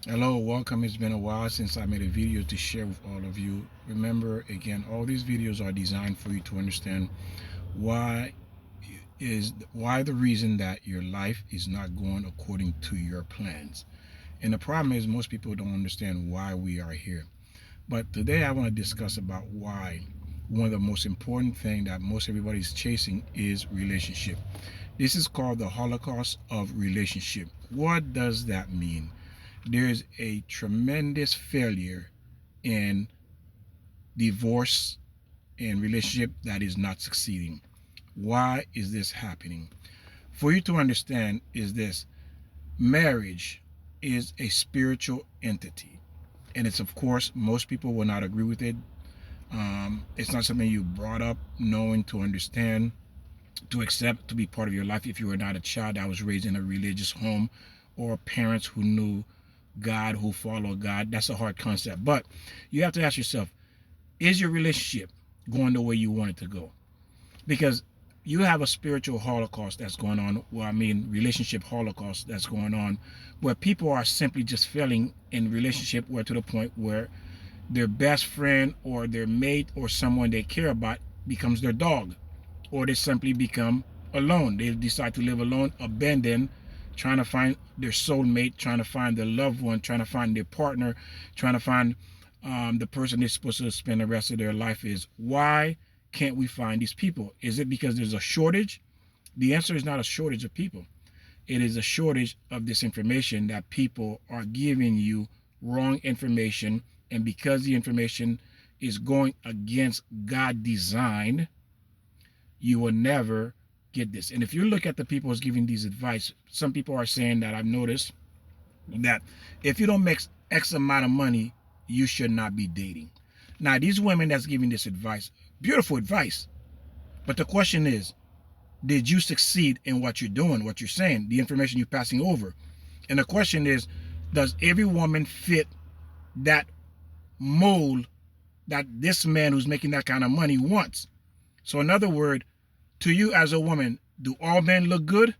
Hello, welcome. It's been a while since I made a video to share with all of you. Remember, again, all these videos are designed for you to understand why why the reason that your life is not going according to your plans. And the problem is most people don't understand why we are here. But today I want to discuss about why one of the most important thing that most everybody is chasing is relationship. This is called the Holocaust of relationship. What does that mean? There's a tremendous failure in divorce and relationship that is not succeeding. Why is this happening? For you to understand is this: marriage is a spiritual entity, and it's, of course, most people will not agree with it. It's not something you brought up knowing, to understand, to accept, to be part of your life. If you were not a child that was raised in a religious home, or parents who knew God, who follow God, that's a hard concept. But you have to ask yourself, is your relationship going the way you want it to go? Because you have a spiritual holocaust that's going on. Well, I mean, relationship holocaust that's going on, where people are simply just failing in relationship, where to the point where their best friend or their mate or someone they care about becomes their dog, or they simply become alone. They decide to live alone, abandoned, trying to find their soulmate, trying to find their loved one, trying to find their partner, trying to find the person they're supposed to spend the rest of their life is. Why can't we find these people? Is it because there's a shortage? The answer is not a shortage of people. It is a shortage of this information, that people are giving you wrong information. And because the information is going against God design, you will never get this. And if you look at the people who's giving these advice, some people are saying that I've noticed that if you don't make X amount of money, you should not be dating. Now, these women that's giving this advice, beautiful advice. But the question is, did you succeed in what you're doing, what you're saying, the information you're passing over? And the question is, does every woman fit that mold that this man who's making that kind of money wants? So in other words, to you as a woman, do all men look good?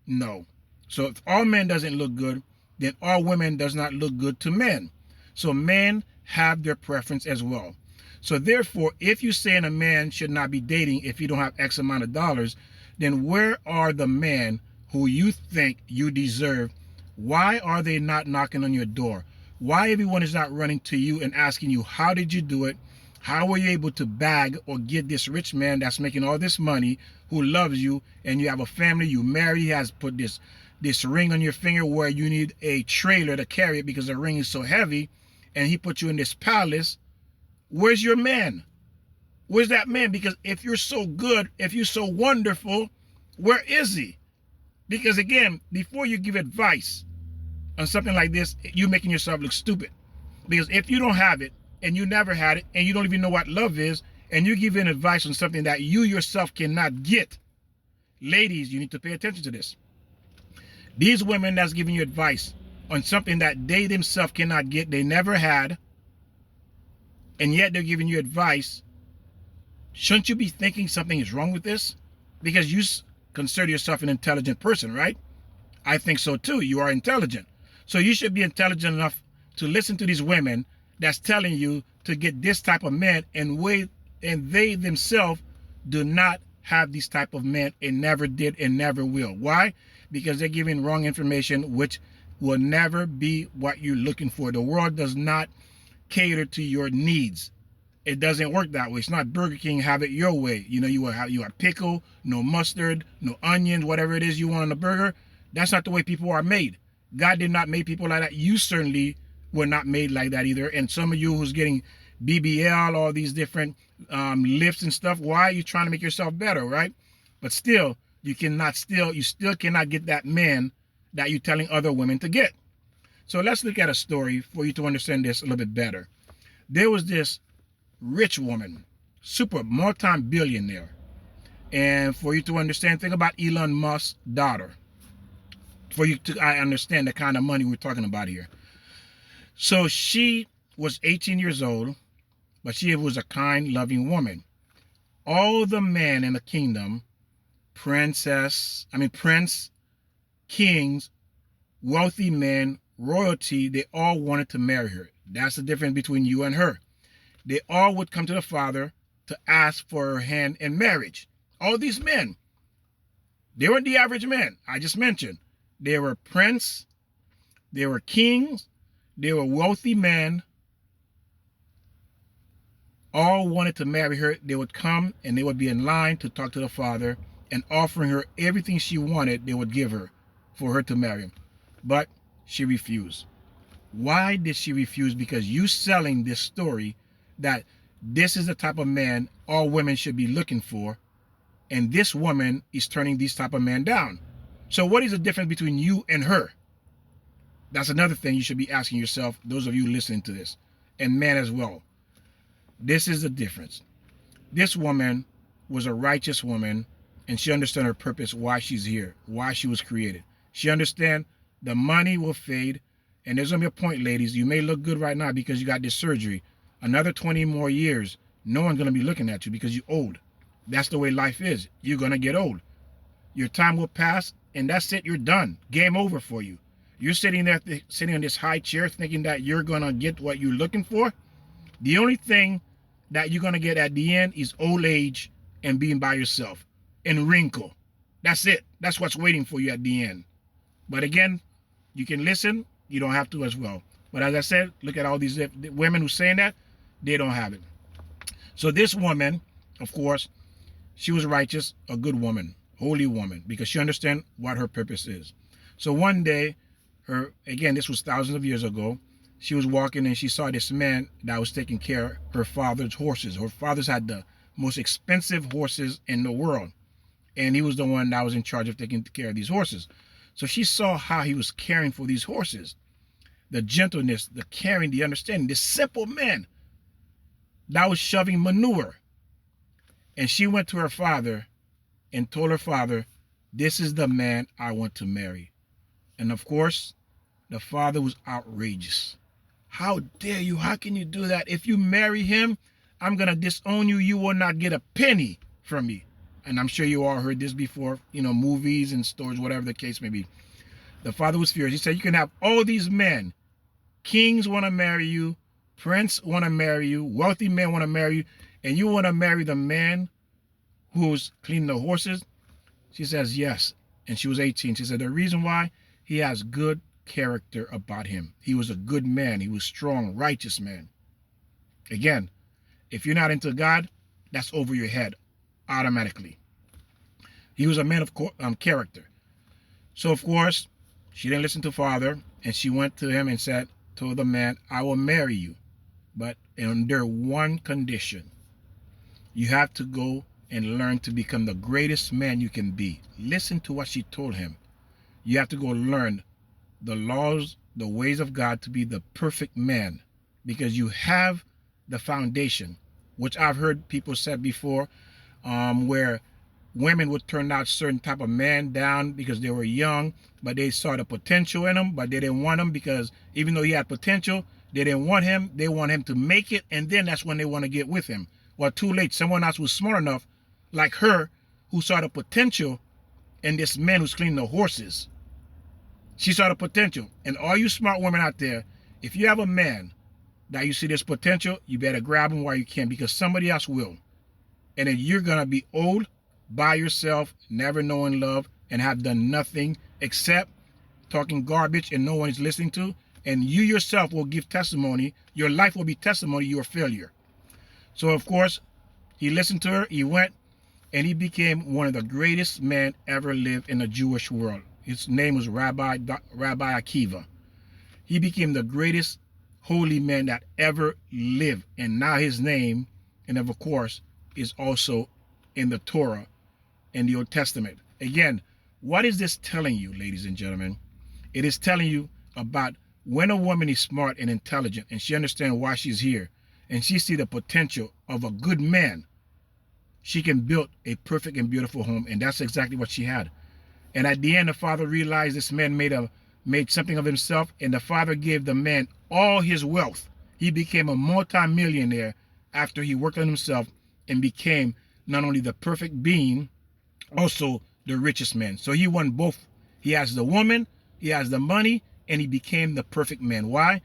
No. So if all men doesn't look good, then all women does not look good to men. So men have their preference as well. So therefore, if you're saying a man should not be dating if you don't have X amount of dollars, then where are the men who you think you deserve? Why are they not knocking on your door? Why everyone is not running to you and asking you, how did you do it? How were you able to bag or get this rich man that's making all this money, who loves you, and you have a family, you married, he has put this ring on your finger where you need a trailer to carry it because the ring is so heavy, and he put you in this palace? Where's your man? Where's that man? Because if you're so good, if you're so wonderful, where is he? Because again, before you give advice on something like this, you're making yourself look stupid. Because if you don't have it, and you never had it, and you don't even know what love is, and you're giving advice on something that you yourself cannot get, ladies, you need to pay attention to this. These women that's giving you advice on something that they themselves cannot get, they never had, and yet they're giving you advice, shouldn't you be thinking something is wrong with this? Because you consider yourself an intelligent person, right? I think so too. You are intelligent. So you should be intelligent enough to listen to these women that's telling you to get this type of man, and they themselves do not have these type of men, and never did and never will. Why? Because they're giving wrong information, which will never be what you're looking for. The world does not cater to your needs. It doesn't work that way. It's not Burger King, have it your way. You know, you have pickle, no mustard, no onions, whatever it is you want on the burger. That's not the way people are made. God did not make people like that. You certainly were not made like that either. And some of you who's getting BBL, all these different lifts and stuff, why are you trying to make yourself better, right? But still, you still cannot get that man that you're telling other women to get. So let's look at a story for you to understand this a little bit better. There was this rich woman, super multi-billionaire. And for you to understand, think about Elon Musk's daughter. For you to understand the kind of money we're talking about here. So she was 18 years old, but she was a kind, loving woman. All the men in the kingdom, prince, kings, wealthy men, royalty, they all wanted to marry her. That's the difference between you and her. They all would come to the father to ask for her hand in marriage. All these men, they weren't the average men I just mentioned. They were prince, they were kings, they were wealthy men. All wanted to marry her. They would come and they would be in line to talk to the father, and offering her everything she wanted, they would give her for her to marry him. But she refused. Why did she refuse? Because you selling this story that this is the type of man all women should be looking for, and this woman is turning these type of men down. So what is the difference between you and her? That's another thing you should be asking yourself, those of you listening to this, and men as well. This is the difference. This woman was a righteous woman, and she understood her purpose, why she's here, why she was created. She understand the money will fade, and there's going to be a point, ladies, you may look good right now because you got this surgery. Another 20 more years, no one's going to be looking at you because you're old. That's the way life is. You're going to get old. Your time will pass, and that's it. You're done. Game over for you. You're sitting there, sitting in this high chair thinking that you're going to get what you're looking for. The only thing that you're going to get at the end is old age and being by yourself and wrinkle. That's it. That's what's waiting for you at the end. But again, you can listen. You don't have to as well. But as I said, look at all these women who saying that. They don't have it. So this woman, of course, she was righteous, a good woman, holy woman, because she understands what her purpose is. So one day, again, this was thousands of years ago, she was walking and she saw this man that was taking care of her father's horses. Her father's had the most expensive horses in the world, and he was the one that was in charge of taking care of these horses. So she saw how he was caring for these horses, the gentleness, the caring, the understanding, this simple man that was shoving manure. And she went to her father and told her father, this is the man I want to marry. And of course, the father was outrageous. How dare you? How can you do that? If you marry him, I'm going to disown you. You will not get a penny from me. And I'm sure you all heard this before, movies and stories, whatever the case may be. The father was furious. He said, you can have all these men. Kings want to marry you. Prince want to marry you. Wealthy men want to marry you. And you want to marry the man who's cleaning the horses? She says, yes. And she was 18. She said, the reason why? He has good character about him. He was a good man. He was strong, righteous man. Again, if you're not into God, that's over your head automatically. He was a man of character. So, of course, she didn't listen to father, and she went to him and told the man, I will marry you, but under one condition. You have to go and learn to become the greatest man you can be. Listen to what she told him. You have to go learn the laws, the ways of God to be the perfect man, because you have the foundation, which I've heard people said before, where women would turn out certain type of man down because they were young, but they saw the potential in him, but they didn't want him because even though he had potential, they didn't want him. They want him to make it, and then that's when they want to get with him. Well, too late. Someone else was smart enough, like her, who saw the potential in this man who's cleaning the horses. She saw the potential. And all you smart women out there, if you have a man that you see this potential, you better grab him while you can, because somebody else will. And then you're going to be old, by yourself, never knowing love, and have done nothing except talking garbage and no one is listening to. And you yourself will give testimony. Your life will be testimony, your failure. So, of course, he listened to her. He went, and he became one of the greatest men ever lived in the Jewish world. His name was Rabbi Akiva. He became the greatest holy man that ever lived. And now his name, and of course, is also in the Torah and the Old Testament. Again, what is this telling you, ladies and gentlemen? It is telling you about when a woman is smart and intelligent and she understands why she's here, and she sees the potential of a good man, she can build a perfect and beautiful home. And that's exactly what she had. And at the end, the father realized this man made something of himself, and the father gave the man all his wealth. He became a multi-millionaire after he worked on himself and became not only the perfect being, also the richest man. So he won both. He has the woman, he has the money, and he became the perfect man. Why?